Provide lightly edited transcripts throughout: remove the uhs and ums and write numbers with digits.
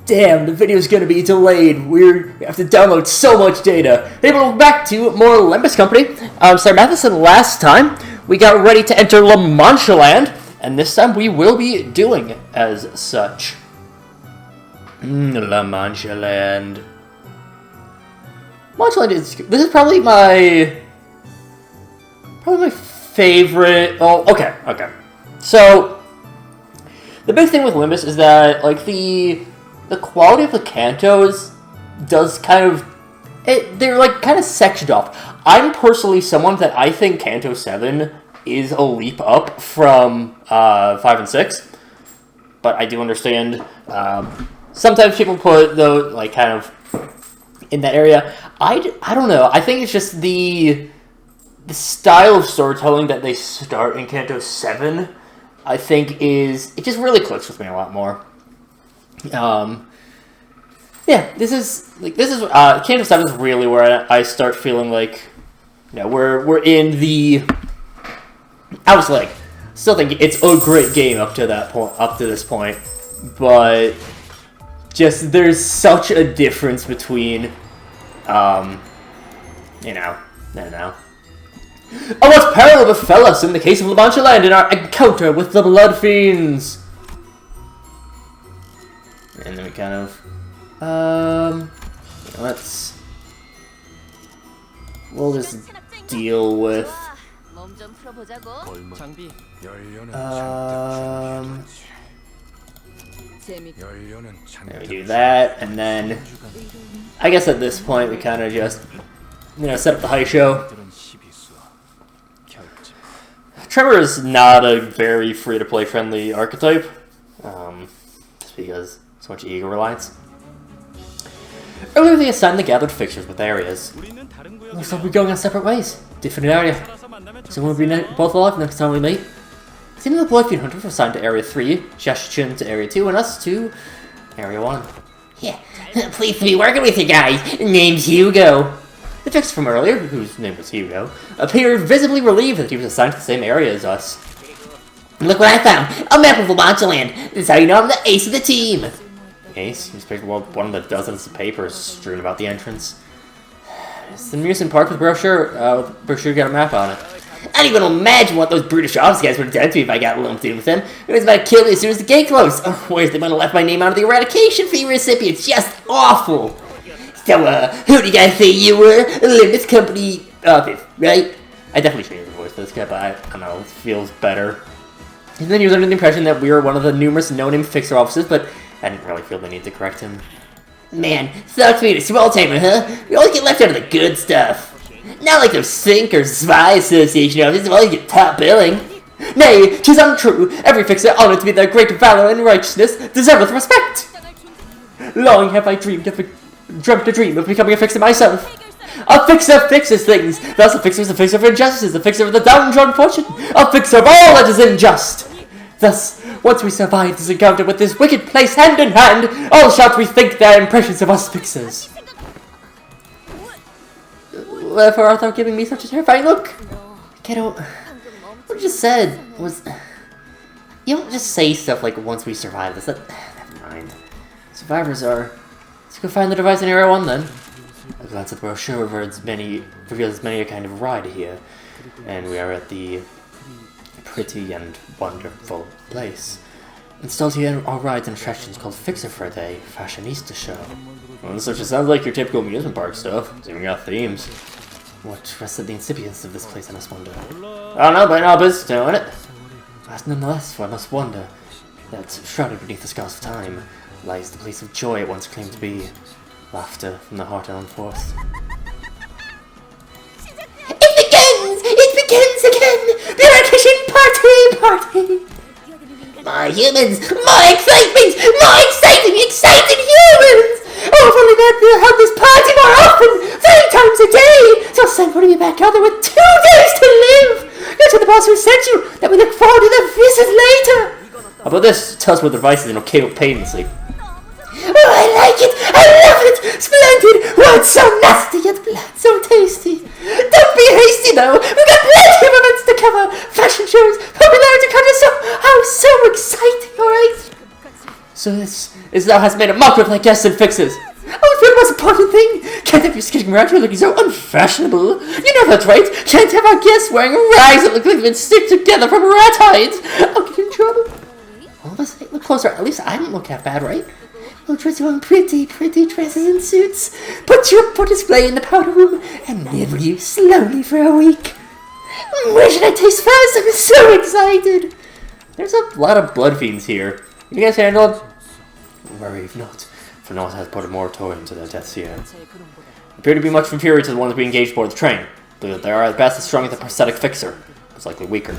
Damn, the video's gonna be delayed. We have to download so much data. Hey, welcome back to more Limbus Company. I'm SlayerMathis, and last time we got ready to enter Manchaland, and this time we will be doing as such. Manchaland. Manchaland is. This is probably my favorite. Oh, okay. So the big thing with Limbus is that like the quality of the cantos does kind of they're like kind of sectioned off. I'm personally someone that I think Canto 7 is a leap up from 5 and 6, but I do understand sometimes people put those like kind of in that area. I don't know. I think it's just the style of storytelling that they start in Canto 7. I think it just really clicks with me a lot more. Yeah, this is Canto 7 is really where I start feeling like, you know, we're in the. I was like, still think it's a great game up to this point, but just there's such a difference between, you know, I don't know. Oh, what's parallel befell us in the case of Manchaland in our encounter with the Blood Fiends? And then we kind of, we'll just deal with, there we do that, and then, I guess at this point we kind of just, you know, set up the high show. Tremor is not a very free-to-play friendly archetype, just because so much ego reliance. Earlier they assigned the gathered fixtures with areas. Looks like we're going on separate ways. Different area. So we'll be both alive next time we meet. Seeing the Blood Fiend Hunters were assigned to Area 3, Shashin to Area 2, and us to Area 1. Yeah, pleased to be working with you guys. Name's Hugo. The fixer from earlier, whose name was Hugo, appeared visibly relieved that he was assigned to the same area as us. Look what I found! A map of Manchaland! This is how you know I'm the ace of the team! Ace? He's picked one of the dozens of papers strewn about the entrance. It's the amusement park with brochure got a map on it. I don't even imagine what those brutish office guys would have done to me if I got lumped in with them. It was about to kill me as soon as the gate closed. Oh, where's they might have left my name out of the eradication fee recipients? Just awful! So, who do you guys say you were? Limbus Company office, right? I definitely changed the voice for this guy, but I don't know, it feels better. And then he was under the impression that we were one of the numerous no-name fixer offices, but I didn't really feel the need to correct him. Man, sucks being a small timer, huh? We always get left out of the good stuff. Not like those Sync or Spy Association offices, always get top billing. Nay, 'tis untrue. Every fixer honored to be their great valor and righteousness deserveth respect. Long have I dreamt a dream of becoming a fixer myself. A fixer fixes things. Thus a fixer is a fixer of injustices, a fixer of the downtrodden fortune, a fixer of all that is unjust. Thus, once we survive this encounter with this wicked place hand in hand, all shall rethink their impressions of us fixers. Wherefore art thou giving me such a terrifying look? Kiddo, what you just said was... You don't just say stuff like, once we survive this. Never mind. Survivors are... Let's go find the device in Area 1 then. A glance at the brochure reveals many a kind of ride here. And we are at the pretty and wonderful place. Installed here are rides and attractions called Fixer for a Day, Fashionista Show. Well, so it just sounds like your typical amusement park stuff. Even got themes. What rested the incipience of this place, I must wonder. I don't know, but no business doing it. But nonetheless, I must wonder that shrouded beneath the scars of time lies the place of joy it once claimed to be. Laughter from the heart and forth. It begins again! The eradication party! More humans! More exciting humans! Oh, if only that we'll have this party more often! 3 times a day! So send for me back out there with 2 days to live! Go to the boss who sent you, that we look forward to the visit later! How about this? Tell us what the device is and okay with painlessly. Oh, I like it! I love it! Splendid! Words so nasty yet blood so tasty! Don't be hasty though! We've got plenty of events to cover! Fashion shows, popularity contests, so exciting, alright? So this thou hast made a mock of thy guests and fixes. Oh, for the most important thing! Can't have you skidding around here looking so unfashionable. You know that's right. Can't have our guests wearing rags that look like they've been stitched together from rat hides. I'll get in trouble. All of us look closer. At least I don't look that bad, right? We'll dress you in pretty dresses and suits. Put you up for display in the powder room and nibble you slowly for a week. Where should I taste first? I'm so excited. There's a lot of blood fiends here. You guys handle it? Worry not, for no one has put a moratorium to their deaths here. Appear to be much inferior to the ones we engaged aboard the train. Believe that they are at best as strong as the prosthetic fixer. It's likely weaker.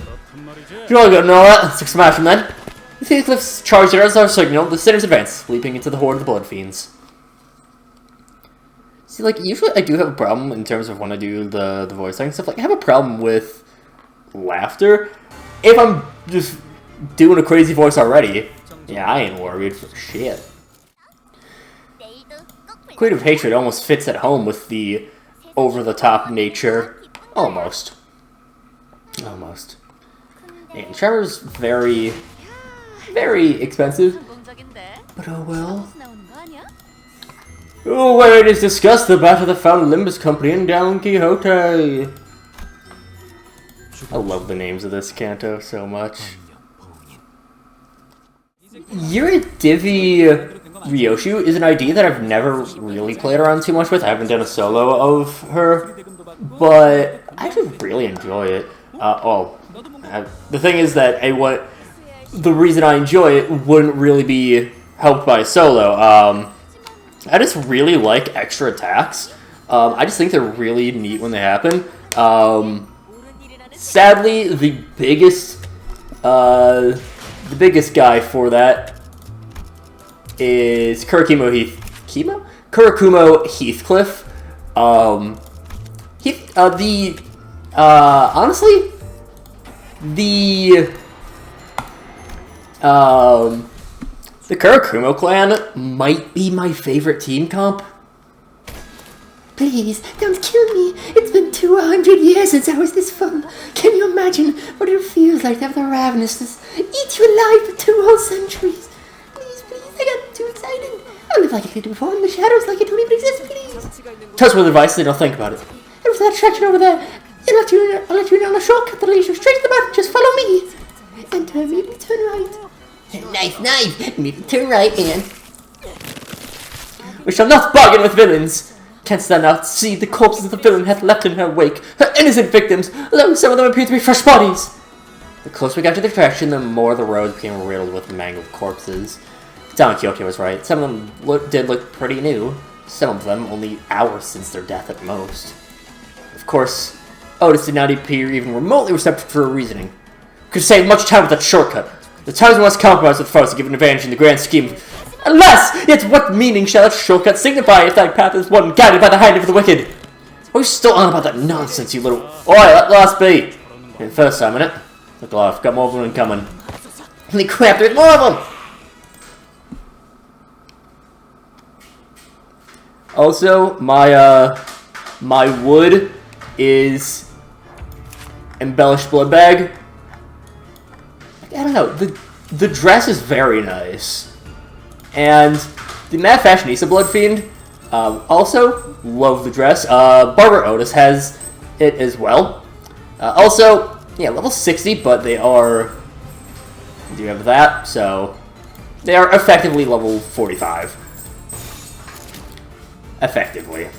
You're all good and all that. Let's smash them then. The Thiefcliffs charged at our signal. The sinners advance, leaping into the horde of the blood fiends. See, like, usually I do have a problem in terms of when I do the voice acting stuff. Like, I have a problem with laughter. If I'm just doing a crazy voice already, yeah, I ain't worried for shit. Queen of Hatred almost fits at home with the over-the-top nature. Almost. And Trevor's very expensive. But oh well. Oh, where it is discussed the battle that found Limbus Company in Don Quixote. I love the names of this canto so much. Yuridivi Ryoshu is an ID that I've never really played around too much with. I haven't done a solo of her, but I actually really enjoy it. The thing is that the reason I enjoy it wouldn't really be helped by a solo. I just really like extra attacks. I just think they're really neat when they happen. Sadly, the biggest guy for that is Kurakumo Heathcliff. Honestly, the Kurakumo clan might be my favorite team comp. Please, don't kill me. It's been 200 years since I was this fun. Can you imagine what it feels like to have the ravenousness eat you alive for 2 whole centuries? Please, I got too excited. I'll live like I did before in the shadows like I don't even exist, please. Touch with advice, then I'll think about it. And for that attraction over there, I'll let you in on a shortcut that'll lead you straight to the bottom. Just follow me. And immediately turn right. Nice. Immediately turn right, and... We shall not bargain with villains. Canst thou not see the corpses of the villain hath left in her wake? Her innocent victims, though some of them appear to be fresh bodies. The closer we got to the attraction, the more the road became riddled with mangled corpses. Don Quixote was right. Some of them did look pretty new. Some of them only hours since their death at most. Of course, Otis did not appear even remotely receptive to her reasoning. Could save much time with that shortcut. The times we must compromise with foes to give an advantage in the grand scheme. Alas! Yet what meaning shall that shortcut signify if thy path is one guided by the hand of the wicked? Are you still on about that nonsense, you little... Oi, let last be! In first time, innit? Look alive, got more of them incoming. Holy crap, there's more of them! Also, my wood is embellished blood bag. I don't know, the dress is very nice. And the Mad Fashionista Blood Fiend, also love the dress. Barber Otis has it as well. Also, yeah, level 60, but they do have that, so they are effectively level 45. Effectively.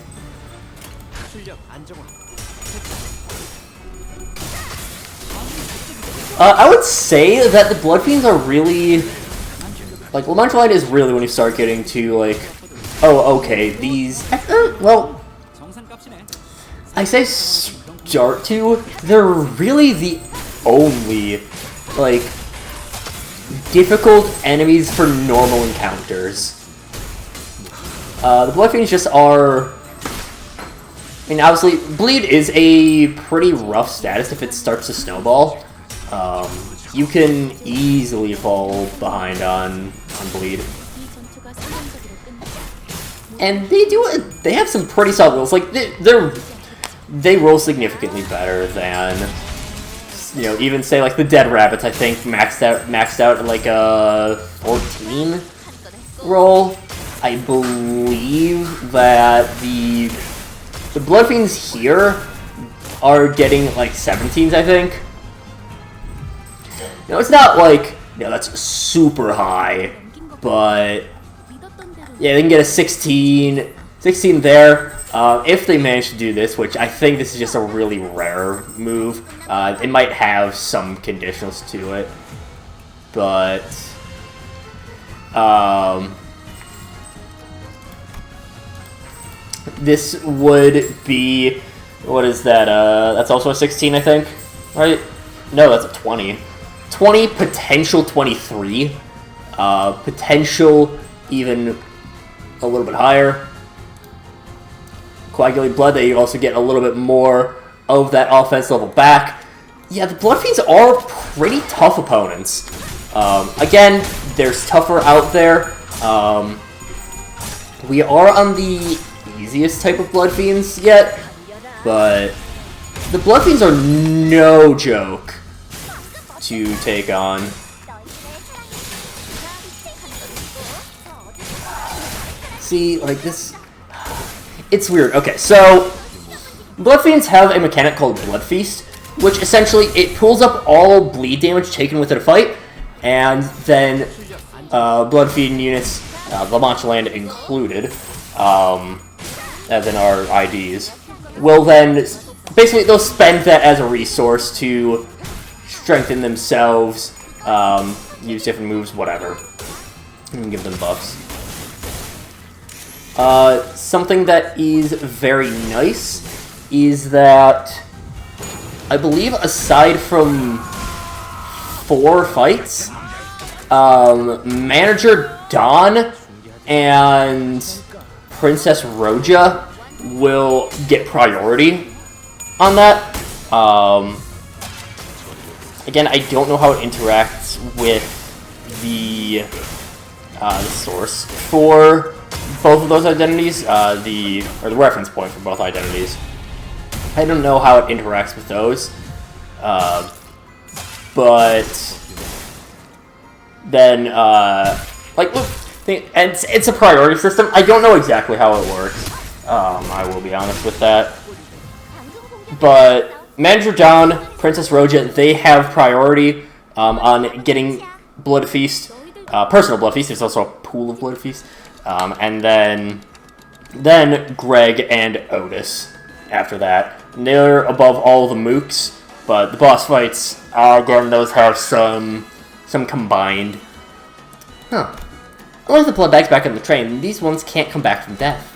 I would say that the Blood Fiends are really... Like, Manchaland is really when you start getting to, like... Oh, okay, these... well... I say start to... They're really the only, like... difficult enemies for normal encounters. The Blood Fiends just are... I mean, obviously, Bleed is a pretty rough status if it starts to snowball. You can easily fall behind on Bleed. And they have some pretty solid rolls. Like, they roll significantly better than, you know, even say like the Dead Rabbits, I think maxed out at like 14. roll, I believe that the Blood Fiends here are getting like 17s, I think. You know, it's not like, you know, that's super high, but yeah, they can get a 16 there. If they manage to do this, which I think this is just a really rare move, it might have some conditionals to it, but this would be, what is that, that's also a 16, I think, right? No, that's a 20. 20, potential 23, potential even a little bit higher. Coagulated Blood, they also get a little bit more of that offense level back. Yeah, the Blood Fiends are pretty tough opponents. Again, there's tougher out there. We are on the easiest type of Blood Fiends yet, but the Blood Fiends are no joke to take on. See, like this, it's weird. Okay, so Blood Fiends have a mechanic called Blood Feast, which essentially it pulls up all bleed damage taken within a fight, and then Blood Fiend units, the Manchaland included, as in our IDs, will then basically they'll spend that as a resource to strengthen themselves, use different moves, whatever, and give them buffs. Something that is very nice is that I believe aside from 4 fights, Manager Dawn and Princess Roja will get priority on that. Again, I don't know how it interacts with the source for both of those identities, the reference point for both identities. I don't know how it interacts with those, but then like it's a priority system. I don't know exactly how it works. I will be honest with that, but Manager Dawn, Princess Roja, they have priority on getting Blood Feast, personal Blood Feast. There's also a pool of Blood Feast, and then Greg and Otis after that. And they're above all the mooks, but the boss fights, again, those have some combined. Huh. Unlike the blood bags back on the train, these ones can't come back from death.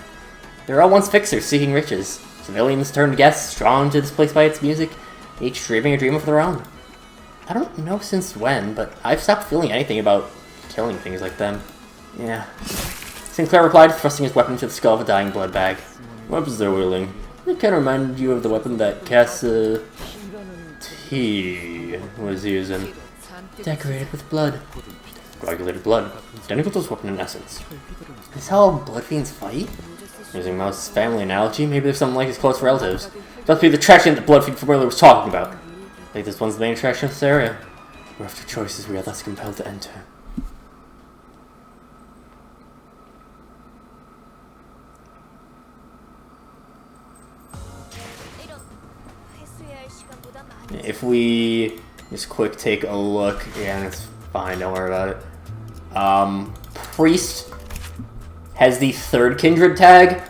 They're all once fixers seeking riches. Civilians turned guests, drawn to this place by its music, each dreaming a dream of their own. I don't know since when, but I've stopped feeling anything about killing things like them. Yeah. Sinclair replied, thrusting his weapon into the skull of a dying blood bag. Weapons they're wielding. It kind of reminded you of the weapon that Cass T was using. Decorated with blood. Coagulated blood. Identical to his weapon in essence. Is this how Blood Fiends fight? Using Mouse's family analogy, maybe there's something like his close relatives. Must be the attraction that Blood Fiend familiar was talking about. I think this one's the main attraction of this area. Where after choices we are thus compelled to enter. If we just quick take a look, yeah, it's fine, don't worry about it. Priest has the 3rd Kindred tag,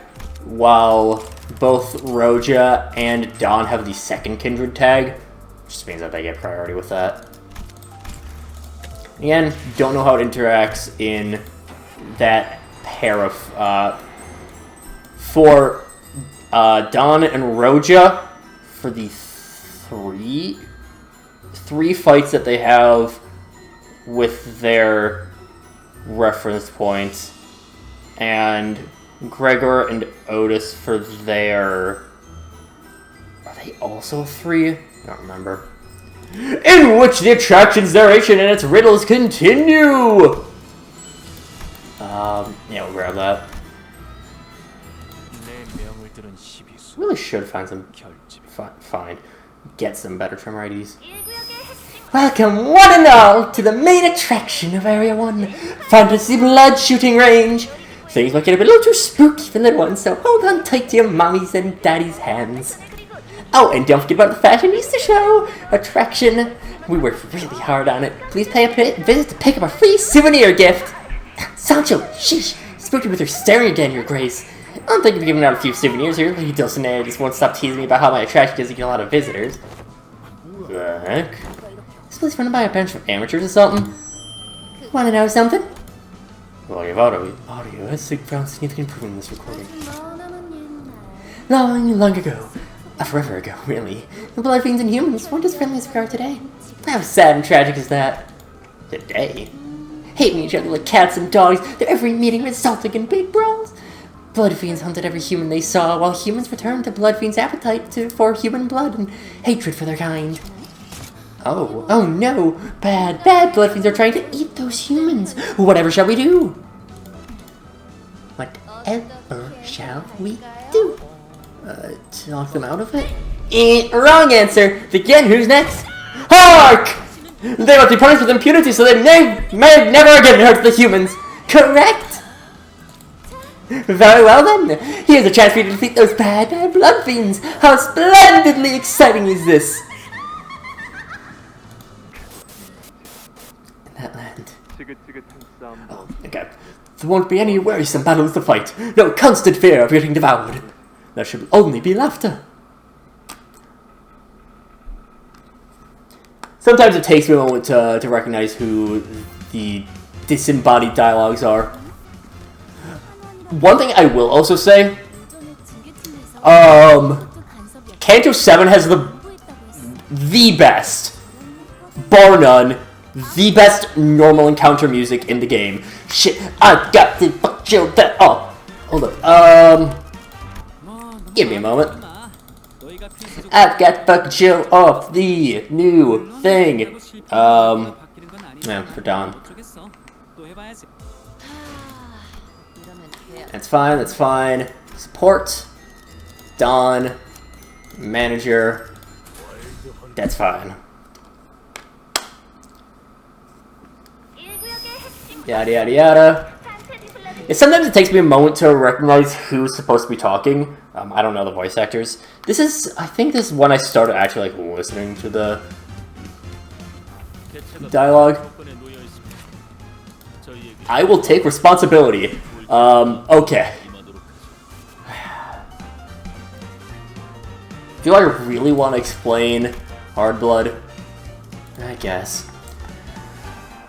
while both Roja and Dawn have the 2nd Kindred tag, which just means that they get priority with that. Again, don't know how it interacts in that pair of, for Dawn and Roja, for the three fights that they have with their reference points, and Gregor and Otis for their... Are they also 3? I don't remember. In which the attraction's narration and its riddles continue! Yeah, we'll grab that. Really should find some... Fine. Get some better trimmer IDs. Welcome one and all to the main attraction of Area 1, Fantasy Blood Shooting Range. Things might get a little too spooky for little ones, so hold on tight to your mommies and daddy's hands. Oh, and don't forget about the Fashionista Show attraction. We worked really hard on it. Please pay a visit to pick up a free souvenir gift. Sancho, sheesh, spooked with her staring again, your grace. I don't think we've given out a few souvenirs here. Lady Dulcinea just won't stop teasing me about how my attraction doesn't get a lot of visitors. The heck? This place funded by a bunch of amateurs or something? Wanna know something? Well, your audio has found significant improvement in this recording. Long ago. Forever ago, really. The blood fiends and humans weren't as friendly as we are today. How sad and tragic is that? Today? Hating each other like cats and dogs, their every meeting resulting in big brawls. Blood fiends hunted every human they saw, while humans returned to blood fiends' appetite for human blood and hatred for their kind. Oh no! Bad blood fiends are trying to eat those humans! Whatever shall we do? Whatever shall we do? Talk them out of it? Wrong answer! Again, who's next? Hark! They must be punished with impunity so they may never again hurt the humans! Correct? Very well then, here's a chance for you to defeat those bad blood fiends! How splendidly exciting is this? In that land. Oh, okay. There won't be any worrisome battles to fight. No constant fear of getting devoured. There should only be laughter. Sometimes it takes me a moment to recognize who the disembodied dialogues are. One thing I will also say, Kanto 7 has the best, bar none, the best normal encounter music in the game. Shit, I got the fuck you that. Oh, hold up. Give me a moment. I've got fuck chill off the new thing. Yeah, for Don. That's fine. Support. Don. Manager. That's fine. Yada yada yada. Yeah, sometimes it takes me a moment to recognize who's supposed to be talking. I don't know the voice actors. I think this is when I started actually like listening to the dialogue. I will take responsibility. Okay. Do I really want to explain Hard Blood? I guess.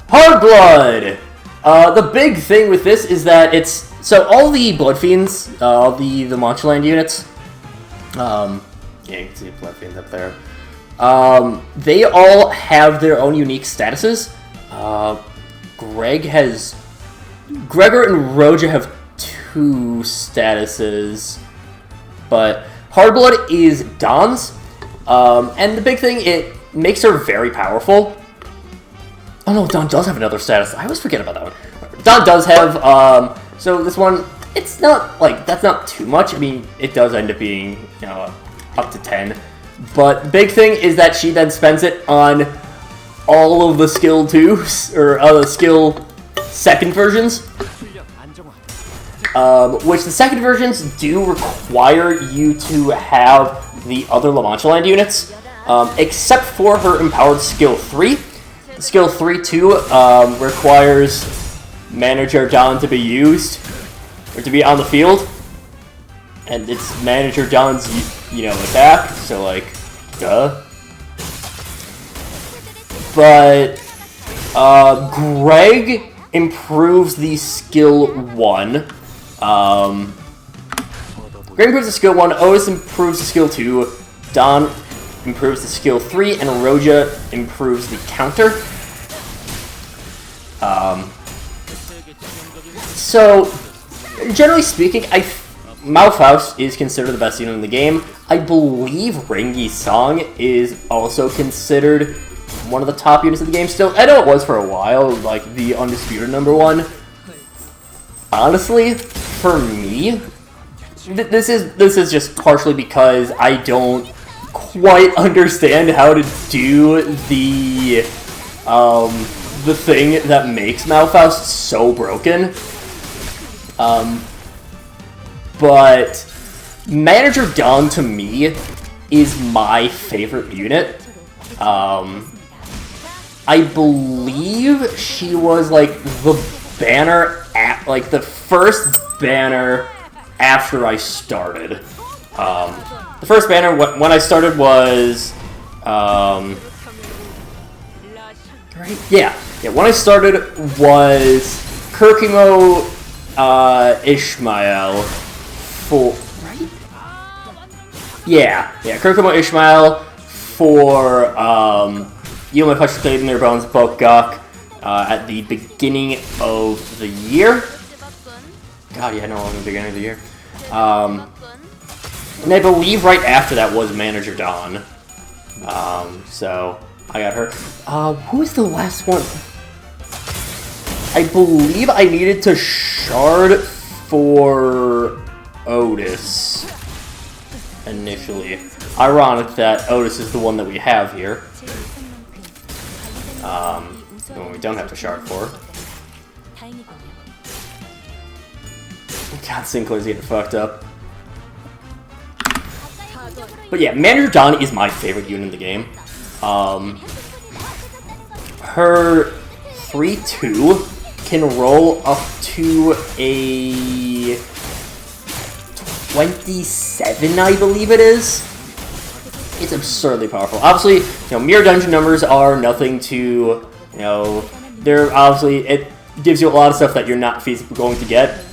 Hard Blood! The big thing with this is that it's... So all the Blood Fiends, all the Manchaland units, yeah, you can see Blood Fiends up there. They all have their own unique statuses. Gregor and Roja have 2 statuses, but Hard Blood is Don's, and the big thing, it makes her very powerful. Oh no, Don does have another status. I always forget about that one. Don does have, so this one, it's not, like, that's not too much. I mean, it does end up being, you know, up to 10. But big thing is that she then spends it on all of the skill 2s, or the skill second versions. Which the second versions do require you to have the other Manchaland units, except for her empowered skill 3. The skill 3 too requires Manager Don to be used, or to be on the field, and it's Manager Don's, you know, attack, so like, duh. But, Greg improves the skill 1, Greg improves the skill 1, Otis improves the skill 2, Don improves the skill 3, and Roja improves the counter. So, generally speaking, Malfaust is considered the best unit in the game. I believe Rengi's song is also considered one of the top units of the game still. I know it was for a while, like the undisputed #1. Honestly, for me, this is just partially because I don't quite understand how to do the thing that makes Malfaust so broken. But Manager Dawn, to me, is my favorite unit. I believe she was, like, the banner at, like, the first banner after I started. The first banner when I started was, when I started was Kirkimo, Ishmael, Kirkimo Ishmael for, You My Touch Played in Their Bones, Bulk Gok, at the beginning of the year. God, yeah, no, in the beginning of the year. And I believe right after that was Manager Dawn. So I got her. Who was the last one? I believe I needed to shard for Otis initially. Ironic that Otis is the one that we have here. The one we don't have to shard for. God, Sinclair's getting fucked up. But yeah, Manager Dawn is my favorite unit in the game. Her 3-2 can roll up to a 27, I believe it is. It's absurdly powerful. Obviously, mirror dungeon numbers are nothing to, they're obviously, it gives you a lot of stuff that you're not feasibly going to get.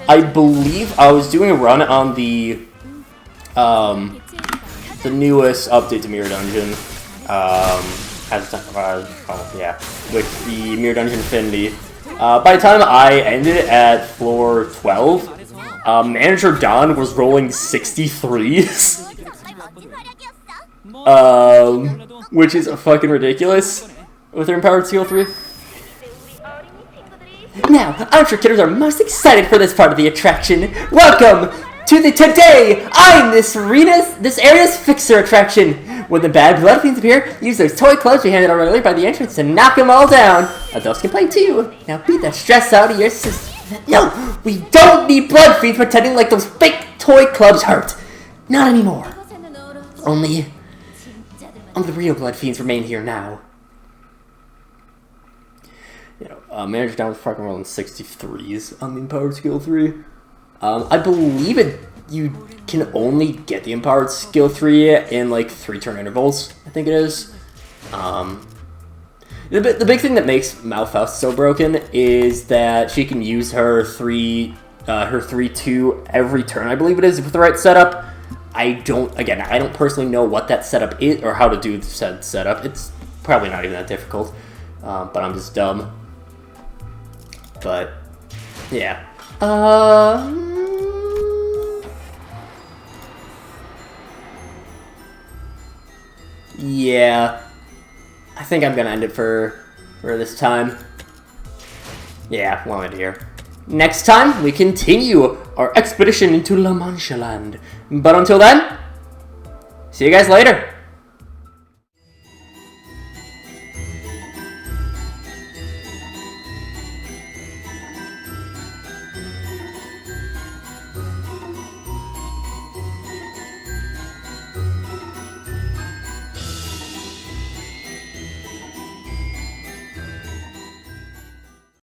I believe I was doing a run on the newest update to Mirror Dungeon, with the Mirror Dungeon Infinity. By the time I ended at floor 12, Manager Dawn was rolling 63s, which is fucking ridiculous with her Empowered Skill 3. Now, I'm sure kiddos are most excited for this part of the attraction. Welcome to the Today I'm this area's fixer attraction. When the bad blood fiends appear, use those toy clubs we handed out earlier by the entrance to knock them all down. Adults can play too. Now beat the stress out of your system. No, we don't need blood fiends pretending like those fake toy clubs hurt. Not anymore. Only the real blood fiends remain here now. Manager Dawn was fucking rolling 63s on the Empowered Skill 3. I believe you can only get the Empowered Skill 3 in, like, 3-turn intervals, I think it is. The big thing that makes Malfaust so broken is that she can use her 3-2 every turn, I believe it is, with the right setup. I don't personally know what that setup is, or how to do said setup. It's probably not even that difficult, but I'm just dumb. But, yeah. Yeah. I think I'm gonna end it for this time. Yeah, we'll end here. Next time, we continue our expedition into Manchaland. But until then, see you guys later.